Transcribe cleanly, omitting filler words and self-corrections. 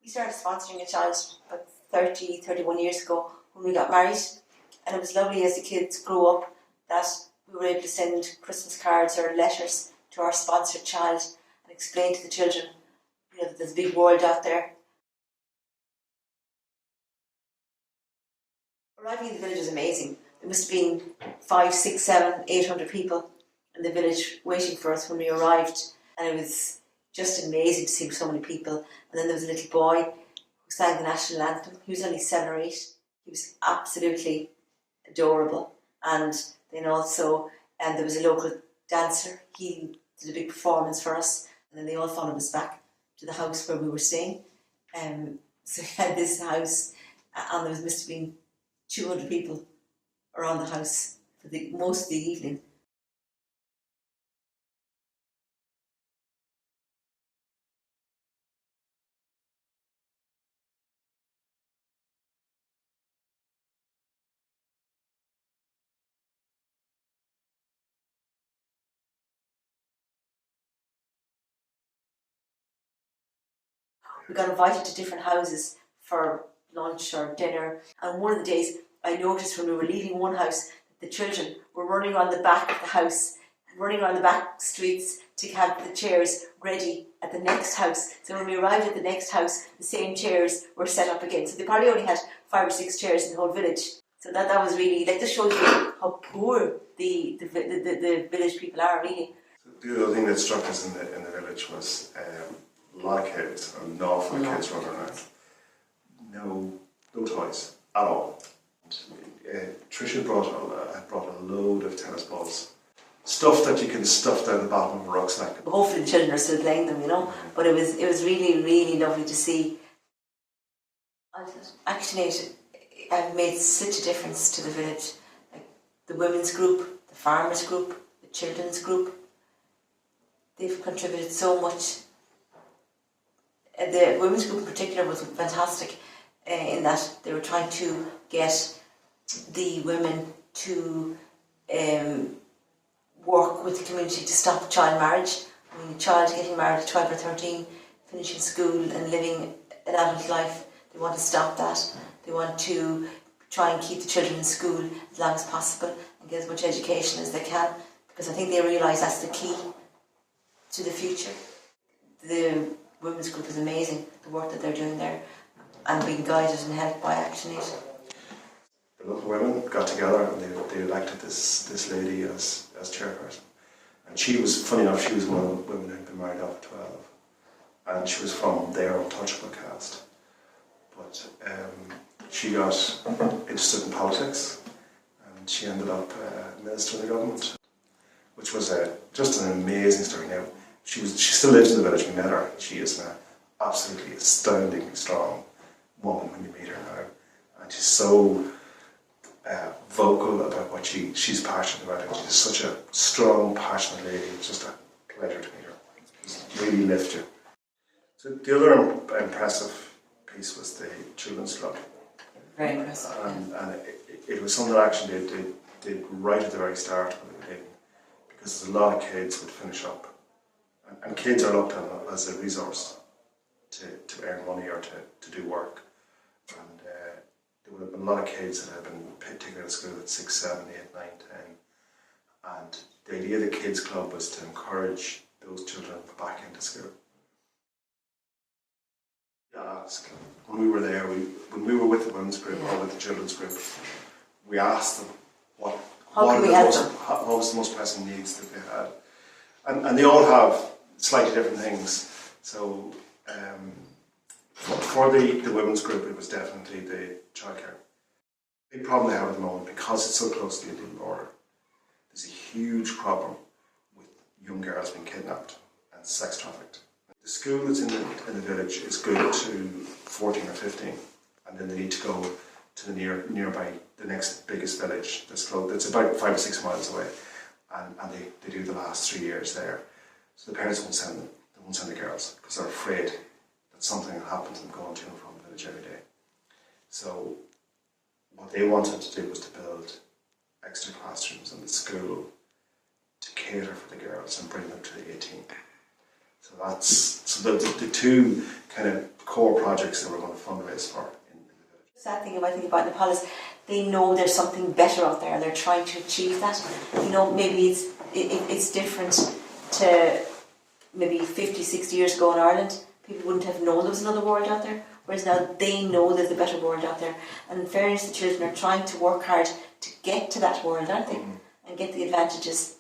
We started sponsoring a child about 30, 31 years ago when we got married, and it was lovely as the kids grew up that we were able to send Christmas cards or letters to our sponsored child and explain to the children, that there's a big world out there. Arriving in the village was amazing. There must have been 5, 6, 7, 800 people in the village waiting for us when we arrived, and it was just amazing to see so many people. And then there was a little boy who sang the national anthem. He was only 7 or 8. He was absolutely adorable. And then also, there was a local dancer. He did a big performance for us, and then they all followed us back to the house where we were staying. So we had this house, and there must have been 200 people around the house for most of the evening. We got invited to different houses for lunch or dinner, and one of the days I noticed when we were leaving one house that the children were running around the back of the house, running around the back streets to have the chairs ready at the next house. So when we arrived at the next house, the same chairs were set up again. So they probably only had 5 or 6 chairs in the whole village. So that was really, this shows you how poor the village people are, really. The other thing that struck us in the village was a lot of kids, an awful lot of kids running around. No toys at all. Trish had brought a load of tennis balls. Stuff that you can stuff down the bottom of a rucksack. Hopefully the children are still playing them, But it was really, really lovely to see. ActionAid have made such a difference to the village. Like the women's group, the farmers group, the children's group. They've contributed so much. The women's group in particular was fantastic in that they were trying to get the women to work with the community to stop child marriage. I mean, a child getting married at 12 or 13, finishing school and living an adult life, they want to stop that. They want to try and keep the children in school as long as possible and get as much education as they can, because I think they realise that's the key to the future. The women's group is amazing, the work that they're doing there, and being guided and helped by ActionAid. The local women got together and they elected this lady as chairperson. And she was, funny enough, she was one of the women who'd been married up at 12. And she was from their untouchable caste. But she got interested in politics, and she ended up Minister of the Government, which was just an amazing story. Now, she still lives in the village. We met her. She is an absolutely astoundingly strong woman when you meet her now. And she's so vocal about what she's passionate about. And she's such a strong, passionate lady. It's just a pleasure to meet her. It's really lift you. So the other impressive piece was the children's club. Very impressive. And it was something that actually did right at the very start when they came, because there's a lot of kids would finish up. And kids are looked at as a resource to earn money or to do work. And there would have been a lot of kids that had been taken out of school at 6, 7, 8, 9, 10. And the idea of the kids club was to encourage those children back into school. When we were there, when we were with the women's group or with the children's group, we asked them what was the most pressing needs that they had. And they all have slightly different things. So for the women's group, it was definitely the childcare. Big problem they have at the moment, because it's so close to the Indian border, there's a huge problem with young girls being kidnapped and sex trafficked. The school that's in the village is good to 14 or 15, and then they need to go to the nearby, the next biggest village that's close. That's about 5 or 6 miles away, and they do the last 3 years there. So the parents won't send the girls because they're afraid that something will happen to them going to and from the village every day. So what they wanted to do was to build extra classrooms in the school to cater for the girls and bring them to the 18. So the two kind of core projects that we're going to fundraise for in the village. The sad thing I think about Nepal is they know there's something better out there and they're trying to achieve that. You know, maybe it's different to maybe 50, 60 years ago in Ireland. People wouldn't have known there was another world out there, whereas now they know there's a better world out there. And in fairness, the children are trying to work hard to get to that world, aren't they? And get the advantages